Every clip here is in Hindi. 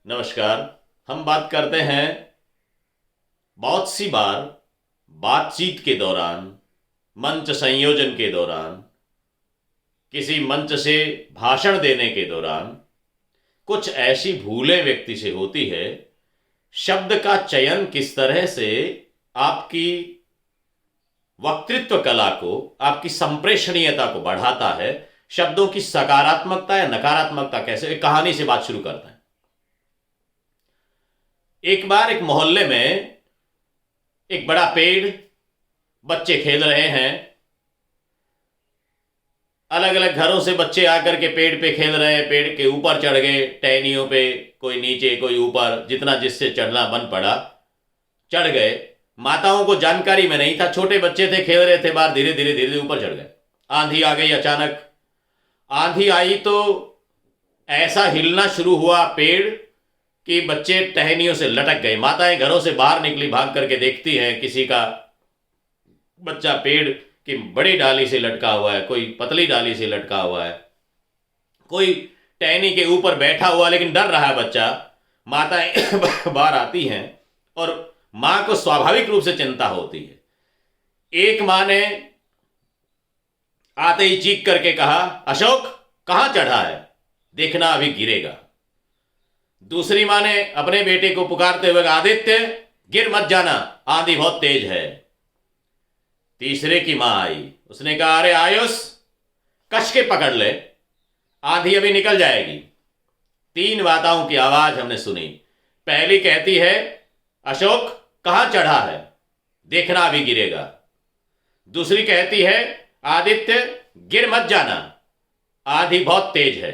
नमस्कार। हम बात करते हैं बहुत सी बार बातचीत के दौरान, मंच संयोजन के दौरान, किसी मंच से भाषण देने के दौरान कुछ ऐसी भूलें व्यक्ति से होती है। शब्द का चयन किस तरह से आपकी वक्तृत्व कला को, आपकी संप्रेषणीयता को बढ़ाता है, शब्दों की सकारात्मकता या नकारात्मकता कैसे। एक कहानी से बात शुरू करते हैं। एक बार एक मोहल्ले में एक बड़ा पेड़, बच्चे खेल रहे हैं। अलग अलग घरों से बच्चे आकर के पेड़ पे खेल रहे हैं। पेड़ के ऊपर चढ़ गए, टहनियों पे, कोई नीचे कोई ऊपर, जितना जिससे चढ़ना बन पड़ा चढ़ गए। माताओं को जानकारी में नहीं था, छोटे बच्चे थे, खेल रहे थे बाहर, धीरे धीरे धीरे ऊपर चढ़ गए। आंधी आ गई। अचानक आंधी आई तो ऐसा हिलना शुरू हुआ पेड़ कि बच्चे टहनियों से लटक गए। माताएं घरों से बाहर निकली, भाग करके देखती हैं किसी का बच्चा पेड़ की बड़ी डाली से लटका हुआ है, कोई पतली डाली से लटका हुआ है, कोई टहनी के ऊपर बैठा हुआ लेकिन डर रहा है बच्चा। माताएं बाहर आती हैं और मां को स्वाभाविक रूप से चिंता होती है। एक मां ने आते ही चीख करके कहा, अशोक कहां चढ़ा है, देखना अभी गिरेगा। दूसरी मां ने अपने बेटे को पुकारते हुए कहा, आदित्य गिर मत जाना, आंधी बहुत तेज है। तीसरे की मां आई, उसने कहा, अरे आयुष कस के पकड़ ले, आंधी अभी निकल जाएगी। तीन माताओं की आवाज हमने सुनी। पहली कहती है, अशोक कहां चढ़ा है, देखना अभी गिरेगा। दूसरी कहती है, आदित्य गिर मत जाना, आंधी बहुत तेज है।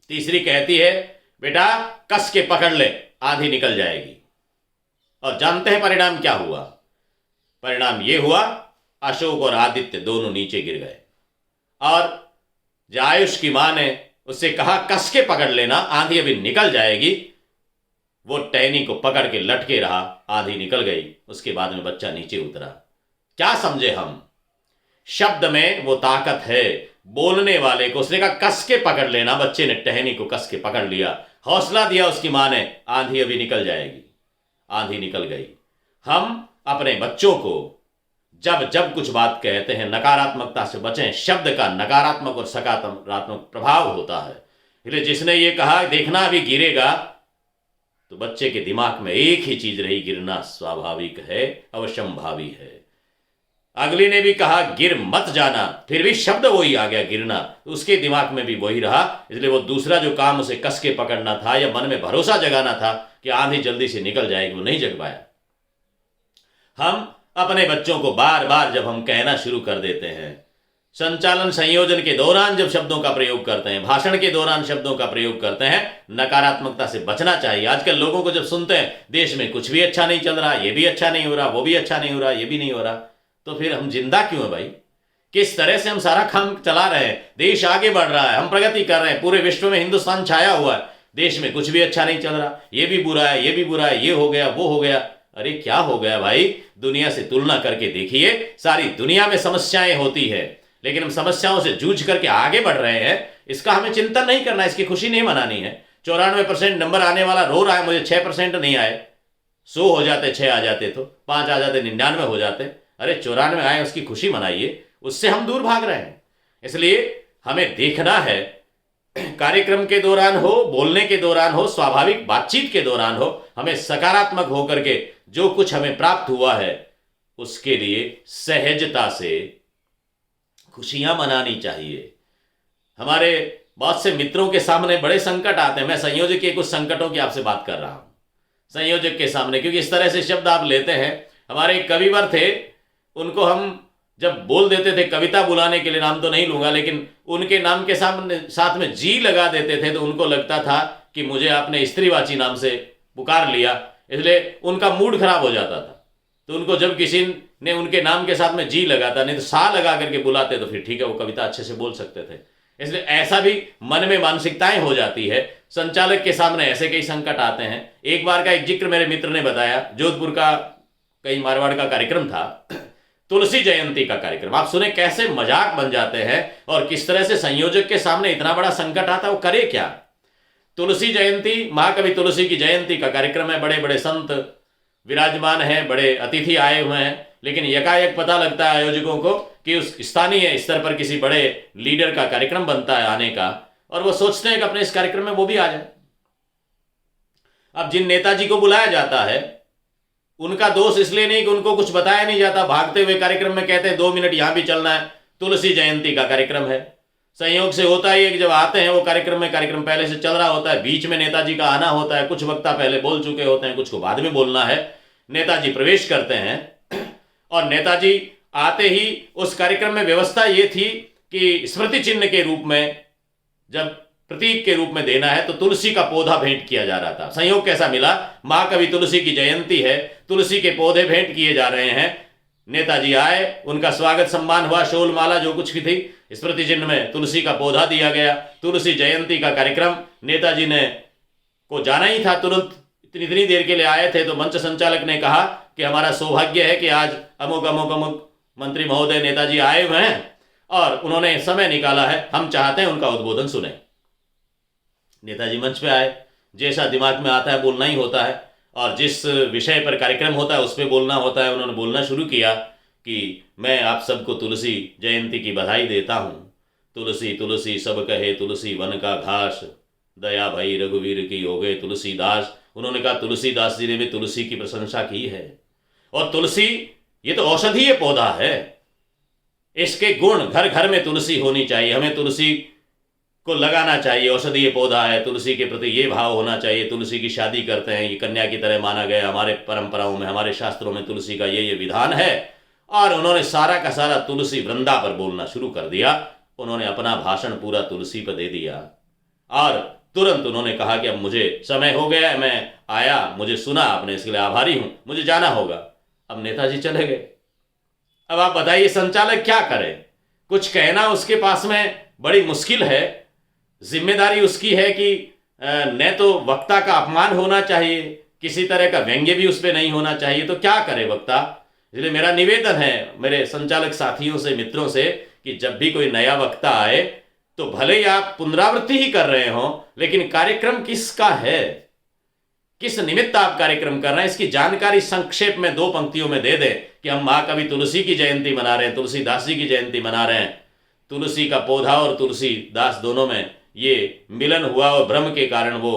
तीसरी कहती है, बेटा कस के पकड़ ले, आंधी निकल जाएगी। और जानते हैं परिणाम क्या हुआ? परिणाम यह हुआ, अशोक और आदित्य दोनों नीचे गिर गए। और जो आयुष की मां ने उससे कहा, कस के पकड़ लेना, आंधी अभी निकल जाएगी, वो टहनी को पकड़ के लटके रहा, आंधी निकल गई। उसके बाद में बच्चा नीचे उतरा। क्या समझे हम? शब्द में वो ताकत है। बोलने वाले को उसने कहा कस के पकड़ लेना, बच्चे ने टहनी को कस के पकड़ लिया, हौसला दिया उसकी मां ने, आंधी अभी निकल जाएगी, आंधी निकल गई। हम अपने बच्चों को जब जब कुछ बात कहते हैं, नकारात्मकता से बचें। शब्द का नकारात्मक और सकारात्मक प्रभाव होता है। इसलिए जिसने ये कहा देखना अभी गिरेगा, तो बच्चे के दिमाग में एक ही चीज रही, गिरना स्वाभाविक है, अवश्यंभावी है। अगली ने भी कहा गिर मत जाना, फिर भी शब्द वही आ गया, गिरना, तो उसके दिमाग में भी वही रहा। इसलिए वो दूसरा जो काम उसे कस के पकड़ना था या मन में भरोसा जगाना था कि आंधी जल्दी से निकल जाएगी, वो नहीं जग पाया। हम अपने बच्चों को बार बार जब हम कहना शुरू कर देते हैं, संचालन संयोजन के दौरान जब शब्दों का प्रयोग करते हैं, भाषण के दौरान शब्दों का प्रयोग करते हैं, नकारात्मकता से बचना चाहिए। आजकल लोगों को जब सुनते हैं देश में कुछ भी अच्छा नहीं चल रहा, ये भी अच्छा नहीं हो रहा, वो भी अच्छा नहीं हो रहा, ये भी नहीं हो रहा, तो फिर हम जिंदा क्यों है भाई? किस तरह से हम सारा काम चला रहे हैं, देश आगे बढ़ रहा है, हम प्रगति कर रहे हैं, पूरे विश्व में हिंदुस्तान छाया हुआ है, देश में कुछ भी अच्छा नहीं चल रहा, ये भी बुरा है, ये भी बुरा है, ये हो गया, वो हो गया। अरे क्या हो गया भाई? दुनिया से तुलना करके देखिए, सारी दुनिया में समस्याएं होती है, लेकिन हम समस्याओं से जूझ करके आगे बढ़ रहे हैं। इसका हमें चिंतन नहीं करना, इसकी खुशी नहीं मनानी है। 94% नंबर आने वाला रो रहा है, मुझे 6% नहीं आए। 100 हो जाते, 6 आ जाते, तो 5 आ जाते, 99 हो जाते। अरे 94 आए, उसकी खुशी मनाइए, उससे हम दूर भाग रहे हैं। इसलिए हमें देखना है, कार्यक्रम के दौरान हो, बोलने के दौरान हो, स्वाभाविक बातचीत के दौरान हो, हमें सकारात्मक होकर के जो कुछ हमें प्राप्त हुआ है उसके लिए सहजता से खुशियां मनानी चाहिए। हमारे बहुत से मित्रों के सामने बड़े संकट आते हैं। मैं संयोजक के कुछ संकटों की आपसे बात कर रहा हूं, संयोजक के सामने, क्योंकि इस तरह से शब्द आप लेते हैं। हमारे एक कविवर थे, उनको हम जब बोल देते थे, कविता बुलाने के लिए, नाम तो नहीं लूंगा, लेकिन उनके नाम के सामने साथ में जी लगा देते थे, तो उनको लगता था कि मुझे आपने स्त्रीवाची नाम से पुकार लिया, इसलिए उनका मूड खराब हो जाता था। तो उनको जब किसी ने उनके नाम के साथ में जी लगाता, नहीं तो सा लगा करके बुलाते, तो फिर ठीक है, वो कविता अच्छे से बोल सकते थे। इसलिए ऐसा भी मन में मानसिकताएं हो जाती है। संचालक के सामने ऐसे कई संकट आते हैं। एक बार का एक जिक्र मेरे मित्र ने बताया, जोधपुर का कई मारवाड़ का कार्यक्रम था, तुलसी जयंती का कार्यक्रम। आप सुने कैसे मजाक बन जाते हैं और किस तरह से संयोजक के सामने इतना बड़ा संकट आता है, वो करे क्या। तुलसी जयंती, महाकवि तुलसी की जयंती का कार्यक्रम है। बड़े बड़े संत विराजमान हैं, बड़े अतिथि आए हुए हैं, लेकिन यकायक पता लगता है आयोजकों को कि उस स्थानीय स्तर पर किसी बड़े लीडर का कार्यक्रम बनता है आने का, और वो सोचते हैं कि अपने इस कार्यक्रम में वो भी आ जाए। अब जिन नेताजी को बुलाया जाता है उनका दोष इसलिए नहीं कि उनको कुछ बताया नहीं जाता, भागते हुए कार्यक्रम में कहते हैं 2 मिनट यहां भी चलना है, तुलसी जयंती का कार्यक्रम है। संयोग से होता ही है कि जब आते हैं वो कार्यक्रम में, कार्यक्रम पहले से चल रहा होता है, बीच में नेताजी का आना होता है, कुछ वक्ता पहले बोल चुके होते हैं, कुछ को बाद में बोलना है। नेताजी प्रवेश करते हैं और नेताजी आते ही उस कार्यक्रम में व्यवस्था ये थी कि स्मृति चिन्ह के रूप में, जब प्रतीक के रूप में देना है, तो तुलसी का पौधा भेंट किया जा रहा था। संयोग कैसा मिला, महाकवि तुलसी की जयंती है, तुलसी के पौधे भेंट किए जा रहे हैं। नेताजी आए, उनका स्वागत सम्मान हुआ, शोल माला जो कुछ भी थी, स्मृति चिन्ह में तुलसी का पौधा दिया गया। तुलसी जयंती का कार्यक्रम नेताजी ने को जाना ही था, तुरंत इतनी देर के लिए आए थे, तो मंच संचालक ने कहा कि हमारा सौभाग्य है कि आज अमुक अमुक अमुक मंत्री महोदय नेताजी आए हुए हैं और उन्होंने समय निकाला है, हम चाहते हैं उनका उद्बोधन सुने। नेताजी मंच पे आए, जैसा दिमाग में आता है बोलना ही होता है, और जिस विषय पर कार्यक्रम होता है उस पर बोलना होता है। उन्होंने बोलना शुरू किया कि मैं आप सबको तुलसी जयंती की बधाई देता हूँ। तुलसी तुलसी सब कहे, तुलसी वन का घास, दया भई रघुवीर की हो गए तुलसीदास। उन्होंने कहा तुलसीदास जी ने भी तुलसी की प्रशंसा की है, और तुलसी ये तो औषधीय पौधा है, इसके गुण, घर घर में तुलसी होनी चाहिए, हमें तुलसी को लगाना चाहिए, औषधीय पौधा है, तुलसी के प्रति ये भाव होना चाहिए। तुलसी की शादी करते हैं, ये कन्या की तरह माना गया, हमारे परंपराओं में, हमारे शास्त्रों में तुलसी का ये विधान है। और उन्होंने सारा का सारा तुलसी वृंदा पर बोलना शुरू कर दिया। उन्होंने अपना भाषण पूरा तुलसी पर दे दिया और तुरंत उन्होंने कहा कि अब मुझे समय हो गया, मैं आया, मुझे सुना आपने, इसके लिए आभारी हूं, मुझे जाना होगा। अब नेताजी चले गए। अब आप बताइए संचालक क्या करे, कुछ कहना उसके पास में बड़ी मुश्किल है। जिम्मेदारी उसकी है कि न तो वक्ता का अपमान होना चाहिए, किसी तरह का व्यंग्य भी उस पर नहीं होना चाहिए, तो क्या करे वक्ता। इसलिए मेरा निवेदन है मेरे संचालक साथियों से, मित्रों से, कि जब भी कोई नया वक्ता आए तो भले ही आप पुनरावृत्ति ही कर रहे हो, लेकिन कार्यक्रम किसका है, किस निमित्त आप कार्यक्रम कर रहे हैं, इसकी जानकारी संक्षेप में 2 पंक्तियों में दे दें कि हम महाकवि तुलसी की जयंती मना रहे हैं, तुलसीदास जी की जयंती मना रहे हैं। तुलसी का पौधा और तुलसीदास दोनों में ये मिलन हुआ और भ्रम के कारण वो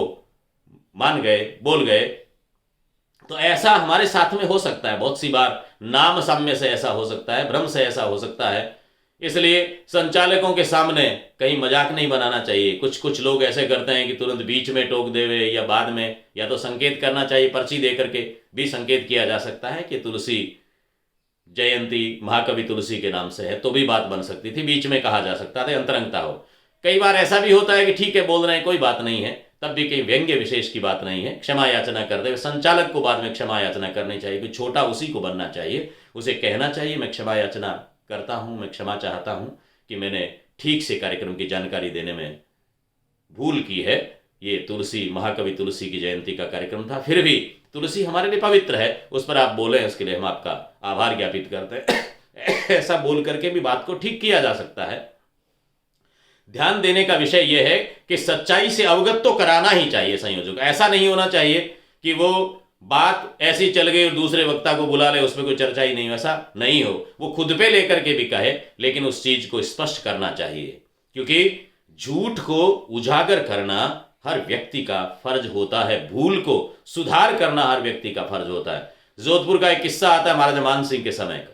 मान गए, बोल गए। तो ऐसा हमारे साथ में हो सकता है, बहुत सी बार नाम साम्य से ऐसा हो सकता है, भ्रम से ऐसा हो सकता है। इसलिए संचालकों के सामने कहीं मजाक नहीं बनाना चाहिए। कुछ लोग ऐसे करते हैं कि तुरंत बीच में टोक देवे या बाद में, या तो संकेत करना चाहिए, पर्ची दे करके भी संकेत किया जा सकता है कि तुलसी जयंती महाकवि तुलसी के नाम से है, तो भी बात बन सकती थी। बीच में कहा जा सकता था, अंतरंगता हो। कई बार ऐसा भी होता है कि ठीक है बोल रहे हैं, कोई बात नहीं है, तब भी कहीं व्यंग्य विशेष की बात नहीं है, क्षमा याचना करते हुए संचालक को बाद में क्षमा याचना करनी चाहिए कि छोटा उसी को बनना चाहिए, उसे कहना चाहिए मैं क्षमा याचना करता हूं, मैं क्षमा चाहता हूं कि मैंने ठीक से कार्यक्रम की जानकारी देने में भूल की है। ये तुलसी, महाकवि तुलसी की जयंती का कार्यक्रम था, फिर भी तुलसी हमारे लिए पवित्र है, उस पर आप बोले, उसके लिए हम आपका आभार ज्ञापित करते हैं। ऐसा बोल करके भी बात को ठीक किया जा सकता है। ध्यान देने का विषय यह है कि सच्चाई से अवगत तो कराना ही चाहिए संयोजक। ऐसा नहीं होना चाहिए कि वो बात ऐसी चल गई और दूसरे वक्ता को बुला ले, उसमें कोई चर्चा ही नहीं हो, ऐसा नहीं हो। वो खुद पे लेकर के भी कहे, लेकिन उस चीज को स्पष्ट करना चाहिए, क्योंकि झूठ को उजागर करना हर व्यक्ति का फर्ज होता है, भूल को सुधार करना हर व्यक्ति का फर्ज होता है। जोधपुर का एक किस्सा आता है महाराजा मान सिंह के समय का।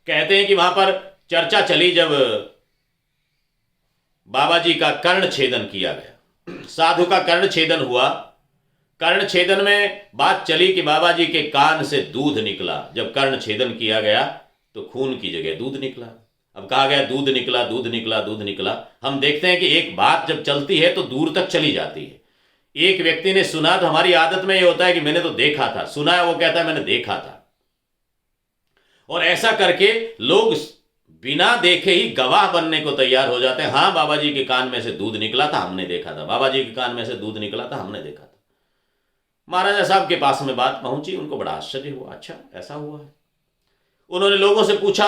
कहते हैं कि वहां पर चर्चा चली जब बाबा जी का कर्ण छेदन किया गया, साधु का कर्ण छेदन हुआ। कर्ण छेदन में बात चली कि बाबा जी के कान से दूध निकला। जब कर्ण छेदन किया गया तो खून की जगह दूध निकला। अब कहा गया दूध निकला, दूध निकला, दूध निकला। हम देखते हैं कि एक बात जब चलती है तो दूर तक चली जाती है। एक व्यक्ति ने सुना, तो हमारी आदत में ये होता है कि मैंने तो देखा था, सुना है, वो कहता है मैंने देखा था। और ऐसा करके लोग बिना देखे ही गवाह बनने को तैयार हो जाते हैं। हाँ, बाबा जी के कान में से दूध निकला था, हमने देखा था। बाबा जी के कान में से दूध निकला था, हमने देखा था। महाराजा साहब के पास में बात पहुंची, उनको बड़ा आश्चर्य हुआ, अच्छा ऐसा हुआ है। उन्होंने लोगों से पूछा,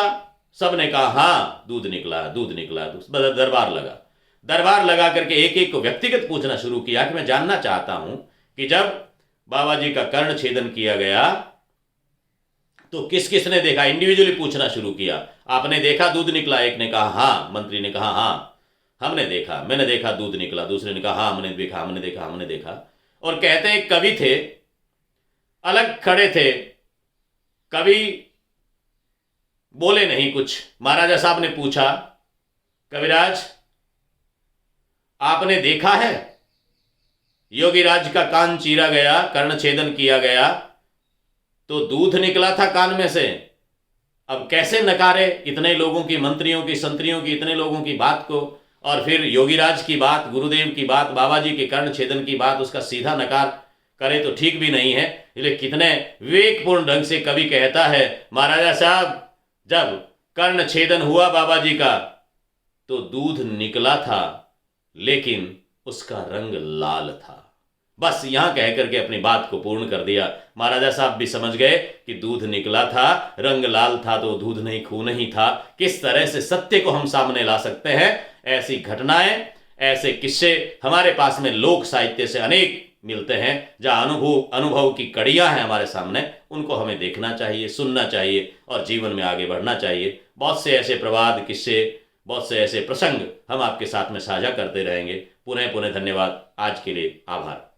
सब ने कहा हाँ दूध निकला, दूध निकला। दरबार लगा। दरबार लगा करके एक एक को व्यक्तिगत पूछना शुरू किया कि मैं जानना चाहता हूं कि जब बाबा जी का कर्ण छेदन किया गया तो किस किस ने देखा, इंडिविजुअली पूछना शुरू किया। आपने देखा दूध निकला? एक ने कहा हाँ, मंत्री ने कहा हाँ हमने देखा, मैंने देखा दूध निकला। दूसरे ने कहा हाँ हमने देखा, हमने देखा, हमने देखा। और कहते हैं कवि थे, अलग खड़े थे, कवि बोले नहीं कुछ। महाराजा साहब ने पूछा, कविराज आपने देखा है योगीराज का कान चीरा गया, कर्ण छेदन किया गया तो दूध निकला था कान में से, अब कैसे नकारे इतने लोगों की, मंत्रियों की, संतरियों की, इतने लोगों की बात को, और फिर योगीराज की बात, गुरुदेव की बात, बाबा जी के कर्ण छेदन की बात, उसका सीधा नकार करे तो ठीक भी नहीं है। इसलिए कितने विवेकपूर्ण ढंग से कवि कहता है, महाराजा साहब जब कर्ण छेदन हुआ बाबा जी का तो दूध निकला था लेकिन उसका रंग लाल था। बस यहां कह करके अपनी बात को पूर्ण कर दिया। महाराजा साहब भी समझ गए कि दूध निकला था, रंग लाल था तो दूध नहीं खून ही था। किस तरह से सत्य को हम सामने ला सकते हैं, ऐसी घटनाएं, ऐसे किस्से हमारे पास में लोक साहित्य से अनेक मिलते हैं, जहां अनुभव की कड़ियां हैं हमारे सामने, उनको हमें देखना चाहिए, सुनना चाहिए और जीवन में आगे बढ़ना चाहिए। बहुत से ऐसे प्रवाद, किस्से, बहुत से ऐसे प्रसंग हम आपके साथ में साझा करते रहेंगे। पुनः पुनः धन्यवाद। आज के लिए आभार।